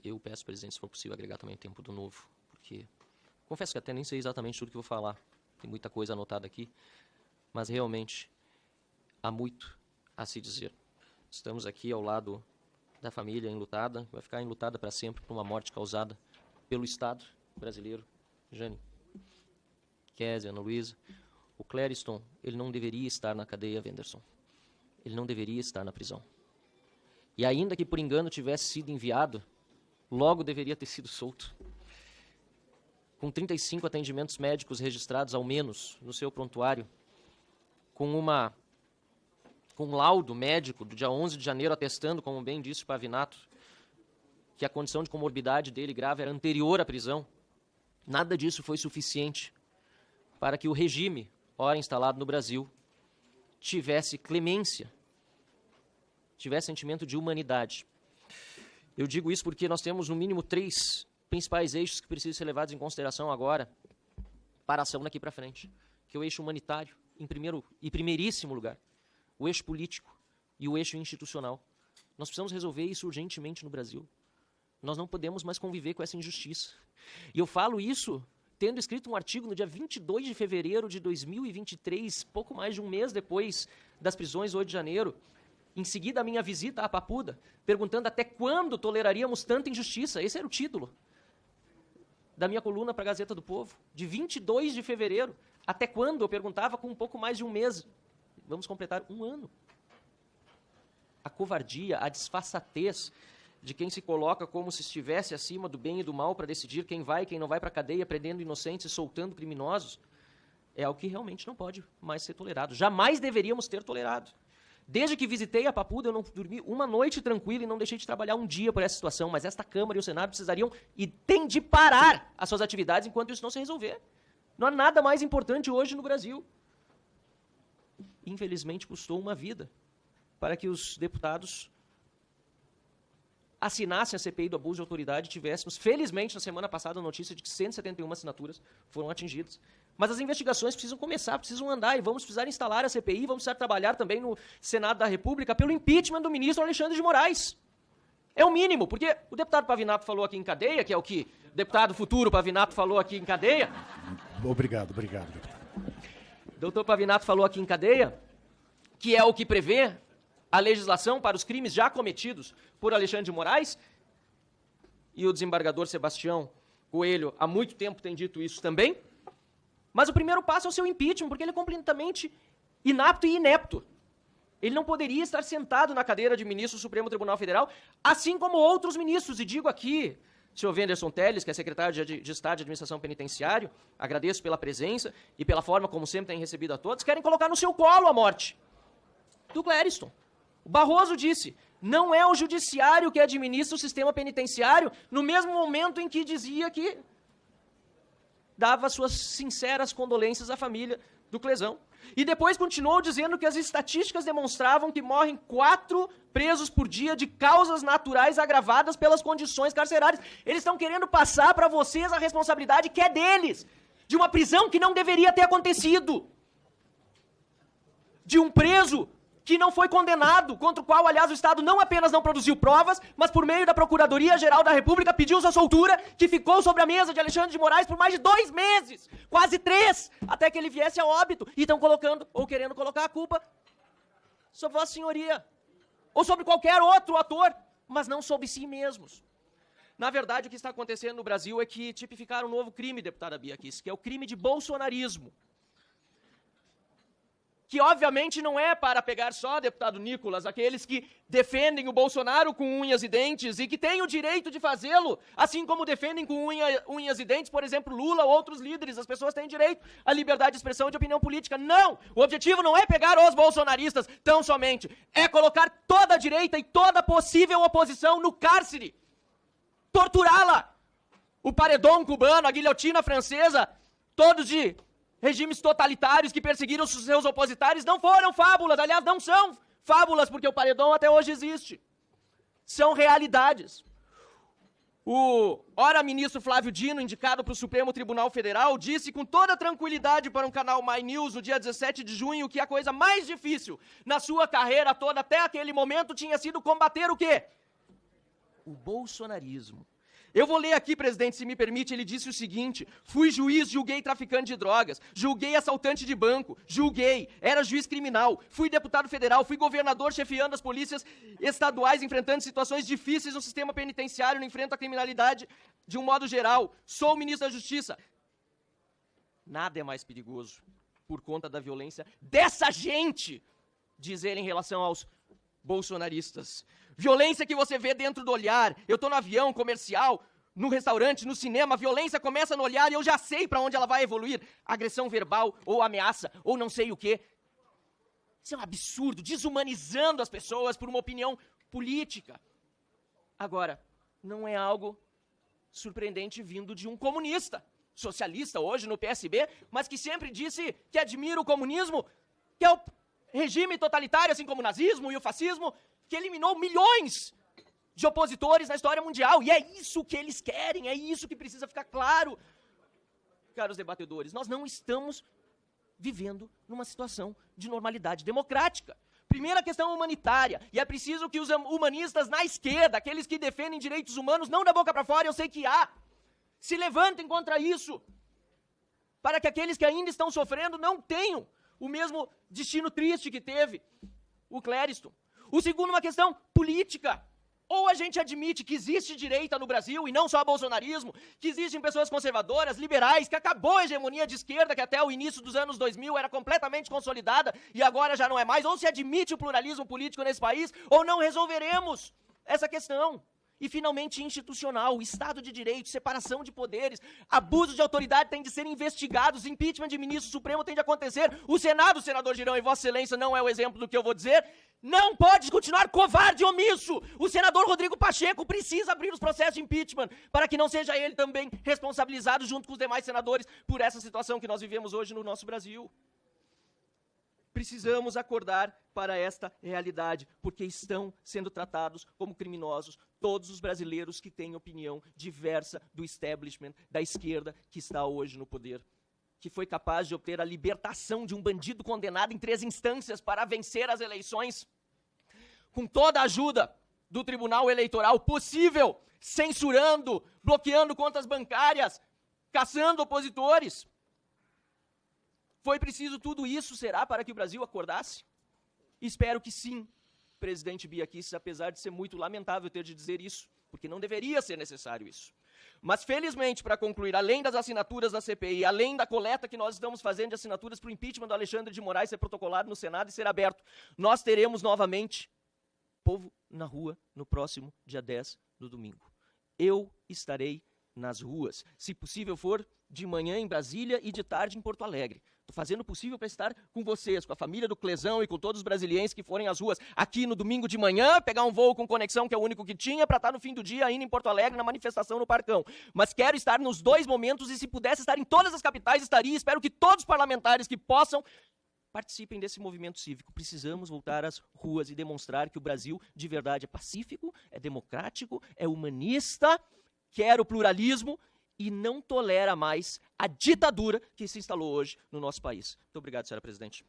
eu peço, presidente, se for possível, agregar também o tempo do Novo, porque confesso que até nem sei exatamente tudo que vou falar. Tem muita coisa anotada aqui, mas realmente há muito a se dizer. Estamos aqui ao lado da família enlutada, vai ficar enlutada para sempre por uma morte causada pelo Estado brasileiro. Jane, Kézia, Ana Luísa, o Clériston, ele não deveria estar na cadeia, Wenderson. Ele não deveria estar na prisão. E ainda que por engano tivesse sido enviado, logo deveria ter sido solto. Com 35 atendimentos médicos registrados, ao menos, no seu prontuário, com um laudo médico do dia 11 de janeiro atestando, como bem disse o Pavinato, que a condição de comorbidade dele grave era anterior à prisão, nada disso foi suficiente para que o regime, ora instalado no Brasil, tivesse clemência, tivesse sentimento de humanidade. Eu digo isso porque nós temos, no mínimo, 3 principais eixos que precisam ser levados em consideração agora para a ação daqui para frente, que é o eixo humanitário, em primeiro e primeiríssimo lugar, o eixo político e o eixo institucional. Nós precisamos resolver isso urgentemente no Brasil. Nós não podemos mais conviver com essa injustiça. E eu falo isso tendo escrito um artigo no dia 22 de fevereiro de 2023, pouco mais de um mês depois das prisões, 8 de janeiro, em seguida a minha visita à Papuda, perguntando até quando toleraríamos tanta injustiça. Esse era o título da minha coluna para a Gazeta do Povo, de 22 de fevereiro. Até quando? Eu perguntava com um pouco mais de um mês. Vamos completar 1 ano. A covardia, a disfarçatez de quem se coloca como se estivesse acima do bem e do mal para decidir quem vai e quem não vai para a cadeia, prendendo inocentes e soltando criminosos, é algo que realmente não pode mais ser tolerado. Jamais deveríamos ter tolerado. Desde que visitei a Papuda, eu não dormi uma noite tranquila e não deixei de trabalhar um dia por essa situação, mas esta Câmara e o Senado precisariam e têm de parar as suas atividades enquanto isso não se resolver. Não há nada mais importante hoje no Brasil. Infelizmente, custou uma vida para que os deputados assinassem a CPI do abuso de autoridade e tivéssemos, felizmente, na semana passada, a notícia de que 171 assinaturas foram atingidas. Mas as investigações precisam começar, precisam andar, e vamos precisar instalar a CPI, vamos precisar trabalhar também no Senado da República pelo impeachment do ministro Alexandre de Moraes. É o mínimo, porque o deputado Pavinato falou aqui em cadeia, que é o que o deputado futuro Pavinato falou aqui em cadeia. Obrigado, deputado. Doutor Pavinato falou aqui em cadeia, que é o que prevê a legislação para os crimes já cometidos por Alexandre de Moraes, e o desembargador Sebastião Coelho há muito tempo tem dito isso também, mas o primeiro passo é o seu impeachment, porque ele é completamente inapto e inepto. Ele não poderia estar sentado na cadeira de ministro do Supremo Tribunal Federal, assim como outros ministros, e digo aqui, senhor Wenderson Telles, que é secretário de Estado de Administração Penitenciária, agradeço pela presença e pela forma como sempre tem recebido a todos, querem colocar no seu colo a morte do Clériston. O Barroso disse, não é o judiciário que administra o sistema penitenciário, no mesmo momento em que dizia que dava suas sinceras condolências à família do Clesão. E depois continuou dizendo que as estatísticas demonstravam que morrem 4 presos por dia de causas naturais agravadas pelas condições carcerárias. Eles estão querendo passar para vocês a responsabilidade que é deles, de uma prisão que não deveria ter acontecido, de um preso que não foi condenado, contra o qual, aliás, o Estado não apenas não produziu provas, mas por meio da Procuradoria-Geral da República pediu sua soltura, que ficou sobre a mesa de Alexandre de Moraes por mais de 2 meses, quase 3, até que ele viesse a óbito, e estão colocando, ou querendo colocar a culpa sobre Vossa Senhoria, ou sobre qualquer outro ator, mas não sobre si mesmos. Na verdade, o que está acontecendo no Brasil é que tipificaram um novo crime, deputada Bia Kicis, que é o crime de bolsonarismo. Que obviamente não é para pegar só, deputado Nicolas, aqueles que defendem o Bolsonaro com unhas e dentes e que têm o direito de fazê-lo, assim como defendem com unhas e dentes, por exemplo, Lula ou outros líderes. As pessoas têm direito à liberdade de expressão e de opinião política. Não! O objetivo não é pegar os bolsonaristas tão somente, é colocar toda a direita e toda a possível oposição no cárcere, torturá-la. O paredão cubano, a guilhotina francesa, todos de regimes totalitários que perseguiram os seus opositários não foram fábulas, aliás, não são fábulas, porque o paredão até hoje existe. São realidades. O ora ministro Flávio Dino, indicado para o Supremo Tribunal Federal, disse com toda tranquilidade para um canal My News no dia 17 de junho que a coisa mais difícil na sua carreira toda até aquele momento tinha sido combater o quê? o bolsonarismo. Eu vou ler aqui, presidente, se me permite, ele disse o seguinte: fui juiz, julguei traficante de drogas, julguei assaltante de banco, julguei, era juiz criminal, fui deputado federal, fui governador chefiando as polícias estaduais, enfrentando situações difíceis no sistema penitenciário, no enfrento à criminalidade de um modo geral, sou ministro da Justiça. Nada é mais perigoso, por conta da violência dessa gente, diz ele em relação aos bolsonaristas. Violência que você vê dentro do olhar. Eu estou no avião comercial, no restaurante, no cinema, a violência começa no olhar e eu já sei para onde ela vai evoluir. Agressão verbal, ou ameaça, ou não sei o quê. Isso é um absurdo, desumanizando as pessoas por uma opinião política. Agora, não é algo surpreendente vindo de um comunista, socialista hoje no PSB, mas que sempre disse que admira o comunismo, que é o regime totalitário, assim como o nazismo e o fascismo, que eliminou milhões de opositores na história mundial. E é isso que eles querem, é isso que precisa ficar claro. Caros debatedores, nós não estamos vivendo numa situação de normalidade democrática. Primeira questão humanitária, e é preciso que os humanistas na esquerda, aqueles que defendem direitos humanos, não da boca para fora, eu sei que há, se levantem contra isso, para que aqueles que ainda estão sofrendo não tenham o mesmo destino triste que teve o Clériston. O segundo, uma questão política. Ou a gente admite que existe direita no Brasil, e não só bolsonarismo, que existem pessoas conservadoras, liberais, que acabou a hegemonia de esquerda, que até o início dos anos 2000 era completamente consolidada, e agora já não é mais. Ou se admite o pluralismo político nesse país, ou não resolveremos essa questão. E, finalmente, institucional, Estado de Direito, separação de poderes, abusos de autoridade têm de ser investigados, impeachment de ministro supremo tem de acontecer. O Senado, senador Girão, e Vossa Excelência não é o exemplo do que eu vou dizer, não pode continuar covarde e omisso. O senador Rodrigo Pacheco precisa abrir os processos de impeachment para que não seja ele também responsabilizado junto com os demais senadores por essa situação que nós vivemos hoje no nosso Brasil. Precisamos acordar para esta realidade, porque estão sendo tratados como criminosos todos os brasileiros que têm opinião diversa do establishment, da esquerda que está hoje no poder, que foi capaz de obter a libertação de um bandido condenado em 3 instâncias para vencer as eleições, com toda a ajuda do Tribunal Eleitoral possível, censurando, bloqueando contas bancárias, caçando opositores. Foi preciso tudo isso, será, para que o Brasil acordasse? Espero que sim, presidente Bia Kicis, apesar de ser muito lamentável ter de dizer isso, porque não deveria ser necessário isso. Mas, felizmente, para concluir, além das assinaturas da CPI, além da coleta que nós estamos fazendo de assinaturas para o impeachment do Alexandre de Moraes ser protocolado no Senado e ser aberto, nós teremos novamente povo na rua no próximo dia 10, no domingo. Eu estarei nas ruas, se possível for, de manhã em Brasília e de tarde em Porto Alegre. Estou fazendo o possível para estar com vocês, com a família do Clesão e com todos os brasileiros que forem às ruas aqui no domingo de manhã, pegar um voo com conexão, que é o único que tinha, para estar no fim do dia ainda em Porto Alegre, na manifestação no Parcão. Mas quero estar nos 2 momentos e se pudesse estar em todas as capitais, estaria. Espero que todos os parlamentares que possam participem desse movimento cívico. Precisamos voltar às ruas e demonstrar que o Brasil de verdade é pacífico, é democrático, é humanista, quer o pluralismo e não tolera mais a ditadura que se instalou hoje no nosso país. Muito obrigado, senhora presidente.